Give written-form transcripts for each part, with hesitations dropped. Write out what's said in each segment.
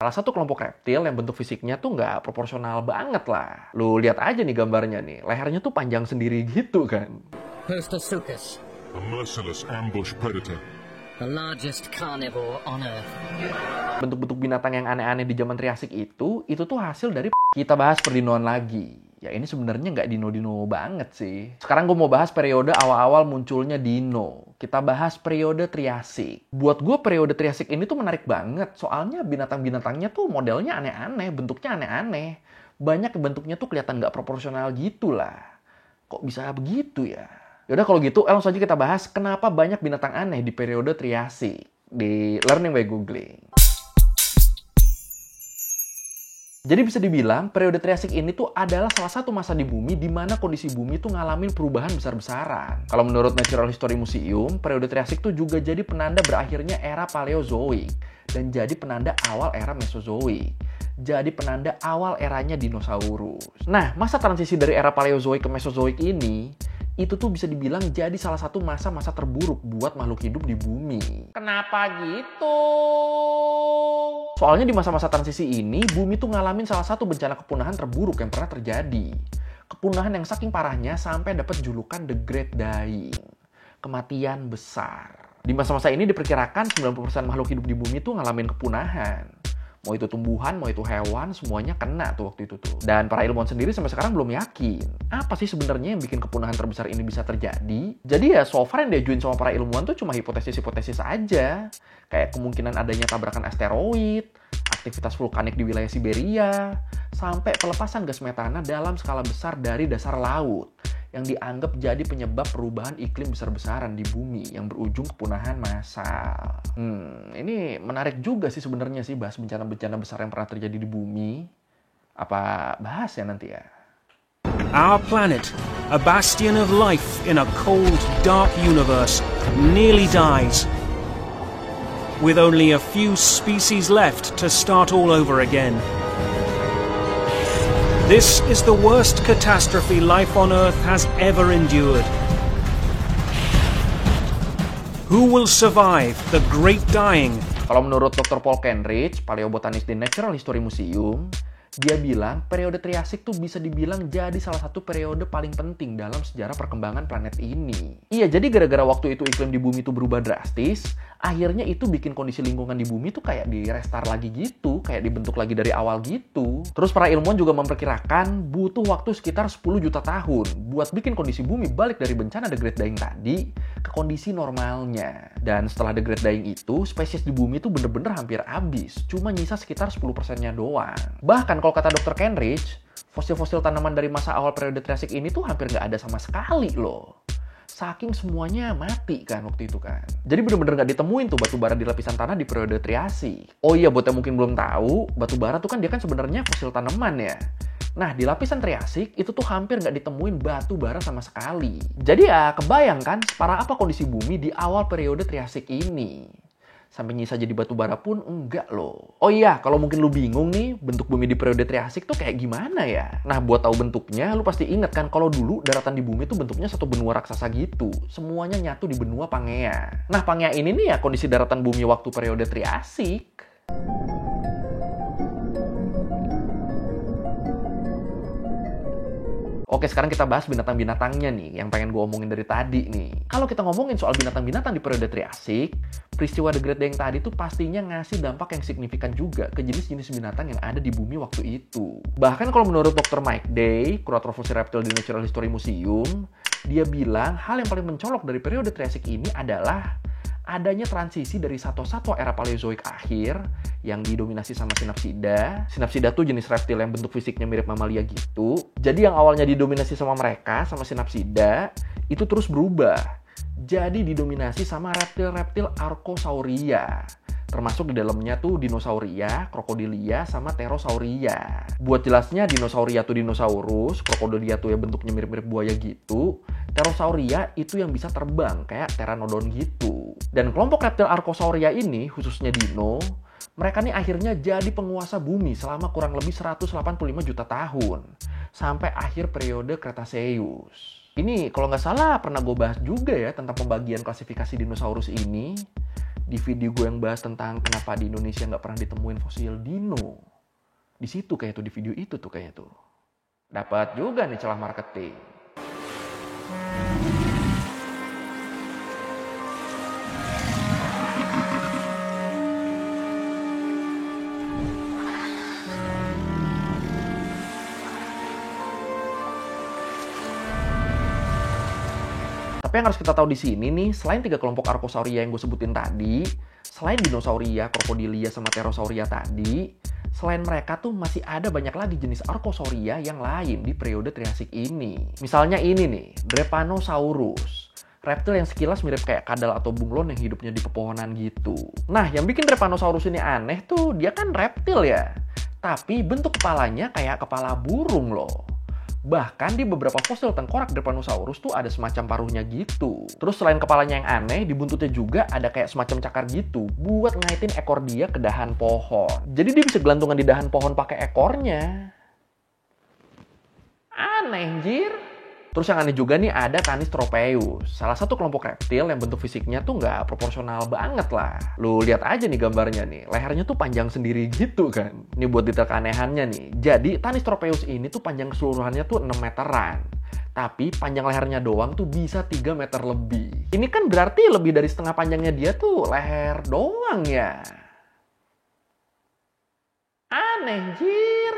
Salah satu kelompok reptil yang bentuk fisiknya tuh nggak proporsional banget lah. Lu lihat aja nih gambarnya nih, lehernya tuh panjang sendiri gitu kan. Prostosuchus, A merciless ambush predator. the largest carnivore on Earth. Bentuk-bentuk binatang yang aneh-aneh di zaman Triasik itu tuh hasil dari kita bahas perdinoan lagi. Ya ini sebenarnya nggak dino-dino banget sih. Sekarang gue mau bahas periode awal-awal munculnya dino. Kita bahas periode Triasik. Buat gue periode Triasik ini tuh menarik banget. Soalnya binatang-binatangnya tuh modelnya aneh-aneh, bentuknya aneh-aneh. Banyak bentuknya tuh kelihatan nggak proporsional gitu lah. Kok bisa begitu ya? Yaudah kalau gitu, langsung aja kita bahas kenapa banyak binatang aneh di periode Triasik di Learning by Googling. Jadi bisa dibilang, periode Triasik ini tuh adalah salah satu masa di bumi di mana kondisi bumi tuh ngalamin perubahan besar-besaran. Kalau menurut Natural History Museum, periode Triasik tuh juga jadi penanda berakhirnya era Paleozoik dan jadi penanda awal era Mesozoik. Jadi penanda awal eranya dinosaurus. Nah, masa transisi dari era Paleozoik ke Mesozoik ini, itu tuh bisa dibilang jadi salah satu masa-masa terburuk buat makhluk hidup di bumi. Kenapa gitu? Soalnya di masa-masa transisi ini, bumi tuh ngalamin salah satu bencana kepunahan terburuk yang pernah terjadi. Kepunahan yang saking parahnya sampai dapat julukan The Great Dying. Kematian besar. Di masa-masa ini diperkirakan 90% makhluk hidup di bumi tuh ngalamin kepunahan. Mau itu tumbuhan, mau itu hewan, semuanya kena tuh waktu itu tuh. Dan para ilmuwan sendiri sampai sekarang belum yakin. Apa sih sebenarnya yang bikin kepunahan terbesar ini bisa terjadi? Jadi ya so far yang diajuin sama para ilmuwan tuh cuma hipotesis-hipotesis aja. Kayak kemungkinan adanya tabrakan asteroid, aktivitas vulkanik di wilayah Siberia, sampai pelepasan gas metana dalam skala besar dari dasar laut yang dianggap jadi penyebab perubahan iklim besar-besaran di bumi yang berujung kepunahan massal. Ini menarik juga sih sebenarnya sih bahas bencana-bencana besar yang pernah terjadi di bumi. Apa bahas ya nanti ya? Our planet, a bastion of life in a cold, dark universe, nearly dies. With only a few species left to start all over again. This is the worst catastrophe life on Earth has ever endured. Who will survive the Great Dying? Kalau menurut Dr. Paul Kenrich, paleobotanis di Natural History Museum, dia bilang periode Triasik tuh bisa dibilang jadi salah satu periode paling penting dalam sejarah perkembangan planet ini. Iya, jadi gara-gara waktu itu iklim di bumi tuh berubah drastis, akhirnya itu bikin kondisi lingkungan di bumi tuh kayak di restart lagi gitu, kayak dibentuk lagi dari awal gitu. Terus para ilmuwan juga memperkirakan butuh waktu sekitar 10 juta tahun buat bikin kondisi bumi balik dari bencana The Great Dying tadi ke kondisi normalnya. Dan setelah The Great Dying itu, spesies di bumi tuh bener-bener hampir habis, cuma nyisa sekitar 10%-nya doang. Bahkan kalau kata Dr. Kenrich, fosil-fosil tanaman dari masa awal periode Triasik ini tuh hampir nggak ada sama sekali loh. Saking semuanya mati kan waktu itu kan. Jadi bener-bener nggak ditemuin tuh batu bara di lapisan tanah di periode Triasik. Oh iya, buat yang mungkin belum tahu, batu bara tuh kan dia kan sebenarnya fosil tanaman ya. Nah, di lapisan Triasik itu tuh hampir nggak ditemuin batu bara sama sekali. Jadi ya kebayang kan separah apa kondisi bumi di awal periode Triasik ini. Sampai nyisa jadi batu bara pun enggak loh. Oh iya, kalau mungkin lu bingung nih, bentuk bumi di periode Triasik tuh kayak gimana ya? Nah, buat tahu bentuknya, lu pasti inget kan kalau dulu daratan di bumi tuh bentuknya satu benua raksasa gitu. Semuanya nyatu di benua Pangea. Nah, Pangea ini nih ya kondisi daratan bumi waktu periode Triasik. Oke, sekarang kita bahas binatang-binatangnya nih, yang pengen gue omongin dari tadi nih. Kalau kita ngomongin soal binatang-binatang di periode Triasik, peristiwa The Great Dying tadi tuh pastinya ngasih dampak yang signifikan juga ke jenis-jenis binatang yang ada di bumi waktu itu. Bahkan kalau menurut Dr. Mike Day, kurator fosil reptil di Natural History Museum, dia bilang hal yang paling mencolok dari periode Triasik ini adalah adanya transisi dari satwa-satwa era Paleozoik akhir yang didominasi sama Synapsida. Synapsida tuh jenis reptil yang bentuk fisiknya mirip mamalia gitu. Jadi yang awalnya didominasi sama mereka, sama Synapsida, itu terus berubah. Jadi didominasi sama reptil-reptil Archosauria. Termasuk di dalamnya tuh Dinosauria, Crocodilia, sama Pterosauria. Buat jelasnya, Dinosauria tuh dinosaurus, Crocodilia tuh ya bentuknya mirip-mirip buaya gitu. Pterosauria itu yang bisa terbang, kayak Pteranodon gitu. Dan kelompok reptil Archosauria ini, khususnya Dino, mereka nih akhirnya jadi penguasa bumi selama kurang lebih 185 juta tahun. Sampai akhir periode Cretaceous. Ini kalau nggak salah pernah gue bahas juga ya tentang pembagian klasifikasi dinosaurus ini. Di video gue yang bahas tentang kenapa di Indonesia nggak pernah ditemuin fosil dino. Di situ kayak tuh, di video itu tuh kayaknya tuh. Dapat juga nih celah marketing. Tapi yang harus kita tahu di sini nih, selain 3 kelompok Archosauria yang gue sebutin tadi, selain Dinosauria, Crocodilia, sama Pterosauria tadi, selain mereka tuh masih ada banyak lagi jenis Archosauria yang lain di periode Triasik ini. Misalnya ini nih, Drepanosaurus. Reptil yang sekilas mirip kayak kadal atau bunglon yang hidupnya di pepohonan gitu. Nah, yang bikin Drepanosaurus ini aneh tuh, dia kan reptil ya. Tapi bentuk kepalanya kayak kepala burung loh. Bahkan di beberapa fosil tengkorak Drepanosaurus tuh ada semacam paruhnya gitu. Terus selain kepalanya yang aneh, di buntutnya juga ada kayak semacam cakar gitu buat ngaitin ekor dia ke dahan pohon. Jadi dia bisa gelantungan di dahan pohon pakai ekornya. Aneh, anjir. Terus yang aneh juga nih ada Canis tropeus, salah satu kelompok reptil yang bentuk fisiknya tuh nggak proporsional banget lah. Lu lihat aja nih gambarnya nih, lehernya tuh panjang sendiri gitu kan. Ini buat detail keanehannya nih. Jadi Canis tropeus ini tuh panjang keseluruhannya tuh 6 meteran. Tapi panjang lehernya doang tuh bisa 3 meter lebih. Ini kan berarti lebih dari setengah panjangnya dia tuh leher doang ya. Aneh, anjir.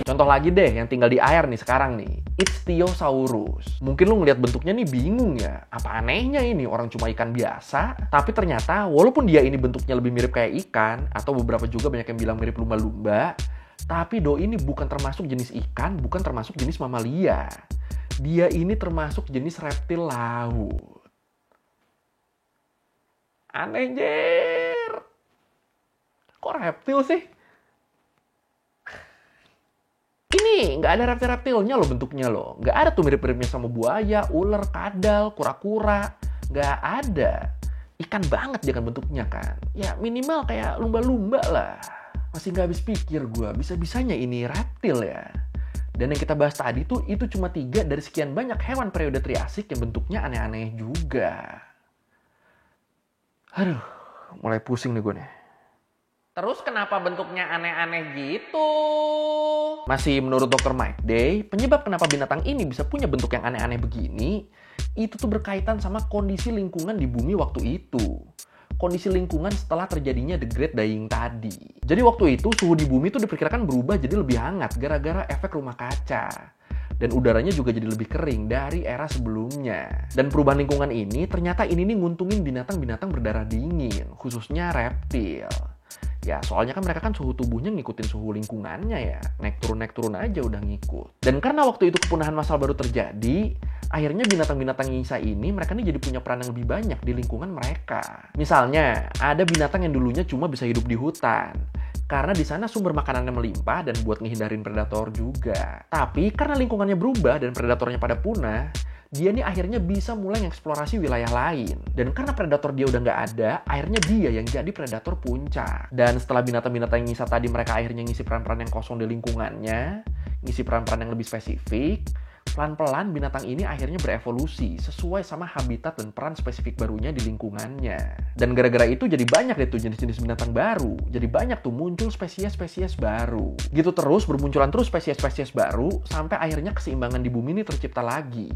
Contoh lagi deh yang tinggal di air nih sekarang nih, Ichthyosaurus. Mungkin lu ngeliat bentuknya nih bingung ya, apa anehnya ini, orang cuma ikan biasa? Tapi ternyata walaupun dia ini bentuknya lebih mirip kayak ikan, atau beberapa juga banyak yang bilang mirip lumba-lumba, tapi ini bukan termasuk jenis ikan, bukan termasuk jenis mamalia. Dia ini termasuk jenis reptil laut. Aneh, anjir. Kok reptil sih? Ini nggak ada reptil-reptilnya loh bentuknya loh. Nggak ada tuh mirip-miripnya sama buaya, ular, kadal, kura-kura. Nggak ada. Ikan banget dia kan bentuknya kan. Ya minimal kayak lumba-lumba lah. Masih nggak habis pikir gue, bisa-bisanya ini reptil ya. Dan yang kita bahas tadi tuh itu cuma 3 dari sekian banyak hewan periode Triasik yang bentuknya aneh-aneh juga. Aduh, mulai pusing nih gue nih. Terus kenapa bentuknya aneh-aneh gitu? Masih menurut Dr. Mike Day, penyebab kenapa binatang ini bisa punya bentuk yang aneh-aneh begini, itu tuh berkaitan sama kondisi lingkungan di bumi waktu itu. Kondisi lingkungan setelah terjadinya The Great Dying tadi. Jadi waktu itu suhu di bumi tuh diperkirakan berubah jadi lebih hangat gara-gara efek rumah kaca. Dan udaranya juga jadi lebih kering dari era sebelumnya. Dan perubahan lingkungan ini ternyata ini nih nguntungin binatang-binatang berdarah dingin, khususnya reptil. Ya soalnya kan mereka kan suhu tubuhnya ngikutin suhu lingkungannya ya. Naik turun aja udah ngikut. Dan karena waktu itu kepunahan massal baru terjadi, akhirnya binatang-binatang nyisa ini mereka nih jadi punya peran yang lebih banyak di lingkungan mereka. Misalnya, ada binatang yang dulunya cuma bisa hidup di hutan. Karena di sana sumber makanannya melimpah dan buat ngehindarin predator juga. Tapi karena lingkungannya berubah dan predatornya pada punah, dia nih akhirnya bisa mulai mengeksplorasi wilayah lain. Dan karena predator dia udah nggak ada, akhirnya dia yang jadi predator puncak. Dan setelah binatang-binatang yang nyisa tadi mereka akhirnya ngisi peran-peran yang kosong di lingkungannya, ngisi peran-peran yang lebih spesifik, pelan-pelan binatang ini akhirnya berevolusi sesuai sama habitat dan peran spesifik barunya di lingkungannya. Dan gara-gara itu jadi banyak deh tuh jenis-jenis binatang baru. Jadi banyak tuh muncul spesies-spesies baru. Gitu terus bermunculan terus spesies-spesies baru sampai akhirnya keseimbangan di bumi ini tercipta lagi.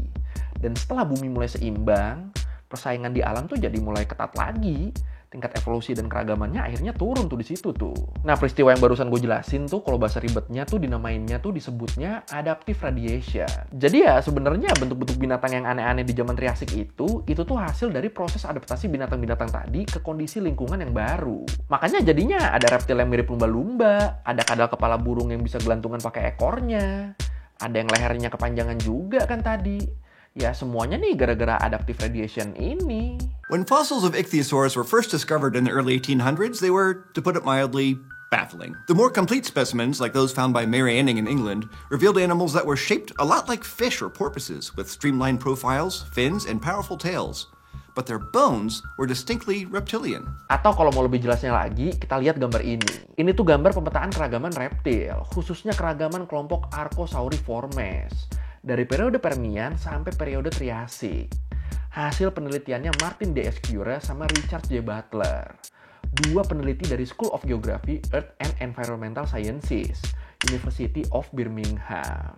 Dan setelah bumi mulai seimbang, persaingan di alam tuh jadi mulai ketat lagi. Tingkat evolusi dan keragamannya akhirnya turun tuh di situ tuh. Nah, peristiwa yang barusan gue jelasin tuh kalau bahasa ribetnya tuh dinamainnya tuh disebutnya adaptive radiation. Jadi ya sebenarnya bentuk-bentuk binatang yang aneh-aneh di zaman Triasik itu tuh hasil dari proses adaptasi binatang-binatang tadi ke kondisi lingkungan yang baru. Makanya jadinya ada reptil yang mirip lumba-lumba, ada kadal kepala burung yang bisa gelantungan pakai ekornya, ada yang lehernya kepanjangan juga kan tadi. Ya semuanya nih gara-gara adaptive radiation ini. When fossils of ichthyosaurs were first discovered in the early 1800s, they were, to put it mildly, baffling. The more complete specimens, like those found by Mary Anning in England, revealed animals that were shaped a lot like fish or porpoises, with streamlined profiles, fins, and powerful tails. but their bones were distinctly reptilian. Atau kalau mau lebih jelasnya lagi, kita lihat gambar ini. Ini tuh gambar pemetaan keragaman reptil, khususnya keragaman kelompok Archosauriformes, dari periode Permian sampai periode Triasik. Hasil penelitiannya Martin D. Escure sama Richard J. Butler, dua peneliti dari School of Geography, Earth and Environmental Sciences, University of Birmingham.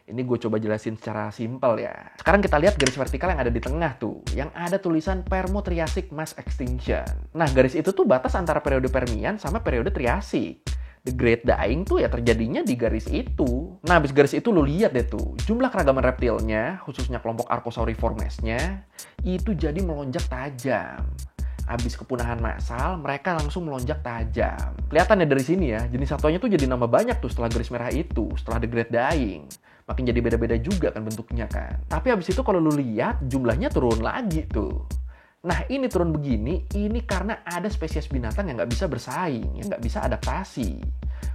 Ini gue coba jelasin secara simpel ya. Sekarang kita lihat garis vertikal yang ada di tengah tuh, yang ada tulisan Permo-Triassic Mass Extinction. Nah, garis itu tuh batas antara periode Permian sama periode Triasik. The Great Dying tuh ya terjadinya di garis itu. Nah, habis garis itu lu lihat deh tuh, jumlah keragaman reptilnya, khususnya kelompok Archosauriformesnya, itu jadi melonjak tajam. Abis kepunahan massal, mereka langsung melonjak tajam. Kelihatan ya dari sini ya, jenis satuannya tuh jadi nambah banyak tuh setelah garis merah itu, setelah The Great Dying. Makin jadi beda-beda juga kan bentuknya kan. Tapi abis itu kalau lu lihat, jumlahnya turun lagi tuh. Nah, ini turun begini, ini karena ada spesies binatang yang nggak bisa bersaing, yang nggak bisa adaptasi.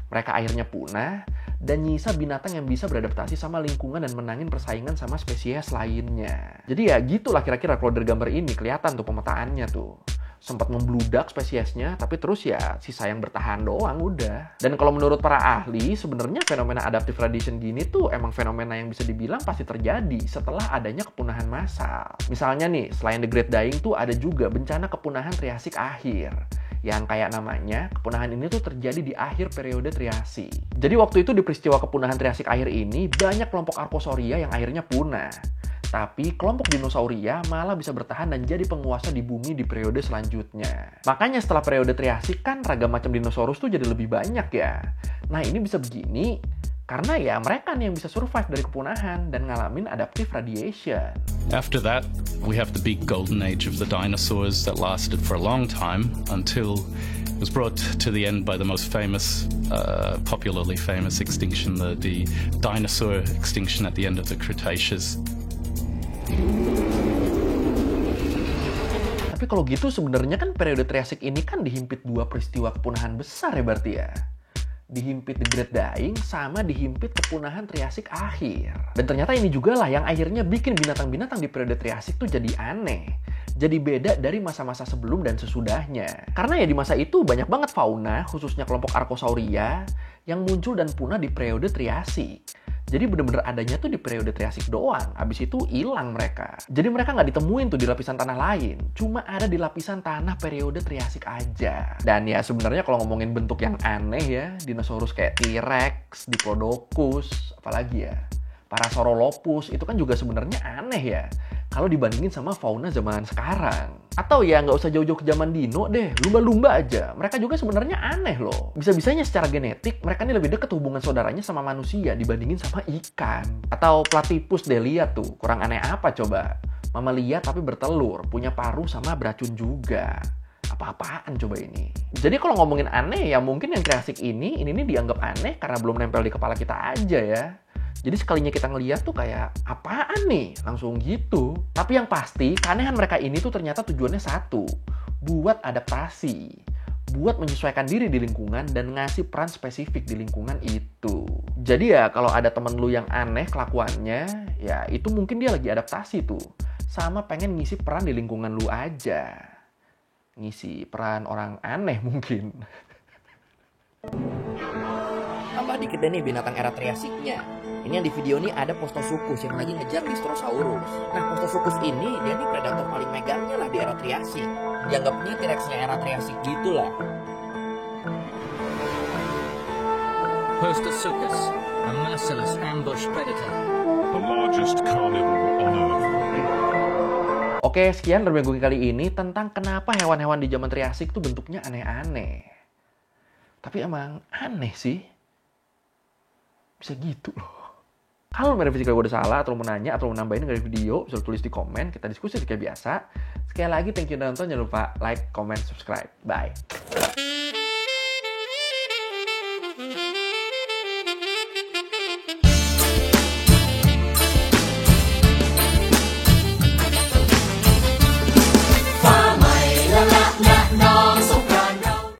Mereka akhirnya punah, dan nyisa binatang yang bisa beradaptasi sama lingkungan dan menangin persaingan sama spesies lainnya. Jadi ya gitulah kira-kira kalau dari gambar ini, kelihatan tuh pemetaannya tuh. Sempat membludak spesiesnya, tapi terus ya sisa yang bertahan doang udah. Dan kalau menurut para ahli, sebenarnya fenomena adaptive radiation gini tuh emang fenomena yang bisa dibilang pasti terjadi setelah adanya kepunahan massal. Misalnya nih, selain The Great Dying tuh ada juga bencana kepunahan Triasik akhir. Yang kayak namanya, kepunahan ini tuh terjadi di akhir periode Triasik. Jadi waktu itu di peristiwa kepunahan Triasik akhir ini, banyak kelompok Archosauria yang akhirnya punah. Tapi kelompok dinosauria malah bisa bertahan dan jadi penguasa di bumi di periode selanjutnya. Makanya setelah periode Triasik kan ragam macam dinosaurus tuh jadi lebih banyak ya. Nah ini bisa begini karena ya mereka nih yang bisa survive dari kepunahan dan ngalamin adaptive radiation. After that, we have the big golden age of the dinosaurs that lasted for a long time until it was brought to the end by the most famous, popularly famous extinction, the dinosaur extinction at the end of the Cretaceous. Tapi kalau gitu sebenarnya kan periode Triasik ini kan dihimpit dua peristiwa kepunahan besar ya berarti ya. Dihimpit The Great Dying sama dihimpit kepunahan Triasik akhir. Dan ternyata ini juga lah yang akhirnya bikin binatang-binatang di periode Triasik tuh jadi aneh. Jadi beda dari masa-masa sebelum dan sesudahnya. Karena ya di masa itu banyak banget fauna, khususnya kelompok Archosauria, yang muncul dan punah di periode Triasik. Jadi bener-bener adanya tuh di periode Triasik doang. Abis itu hilang mereka. Jadi mereka nggak ditemuin tuh di lapisan tanah lain. Cuma ada di lapisan tanah periode Triasik aja. Dan ya sebenarnya kalau ngomongin bentuk yang aneh ya, dinosaurus kayak T-Rex, Diplodocus, apalagi ya, Parasaurolophus, itu kan juga sebenarnya aneh ya. Kalau dibandingin sama fauna zaman sekarang. Atau ya nggak usah jauh-jauh ke zaman dino deh, lumba-lumba aja. Mereka juga sebenarnya aneh loh. Bisa-bisanya secara genetik, mereka ini lebih dekat hubungan saudaranya sama manusia dibandingin sama ikan. Atau Platypus deh, lihat tuh, kurang aneh apa coba? Mamalia tapi bertelur, punya paruh sama beracun juga. Apa-apaan coba ini? Jadi kalau ngomongin aneh ya mungkin yang Triasik ini dianggap aneh karena belum nempel di kepala kita aja ya. Jadi sekalinya kita ngeliat tuh kayak, apaan nih? Langsung gitu. Tapi yang pasti, keanehan mereka ini tuh ternyata tujuannya satu. Buat adaptasi. Buat menyesuaikan diri di lingkungan dan ngasih peran spesifik di lingkungan itu. Jadi ya kalau ada temen lu yang aneh kelakuannya, ya itu mungkin dia lagi adaptasi tuh. Sama pengen ngisi peran di lingkungan lu aja. Ngisi peran orang aneh mungkin. Tambah dikit deh nih binatang era Triasiknya. Ini yang di video ini ada Postosuchus yang lagi ngejar Lystrosaurus. Nah, Postosuchus ini dia nih predator paling megangnya lah di era Triasik. Dianggapnya T-Rex-nya era Triasik gitu lah. Postosuchus, a merciless ambush predator. The largest carnivore on Earth. Oke, sekian review gue kali ini tentang kenapa hewan-hewan di zaman Triasik tuh bentuknya aneh-aneh. Tapi emang aneh sih. Bisa gitu loh. Kalau merevisi kalau gue udah salah, atau mau nanya, atau mau nambahin dari video, bisa tulis di komen, kita diskusi kayak biasa. Sekali lagi, thank you udah nonton, jangan lupa like, comment, subscribe. Bye.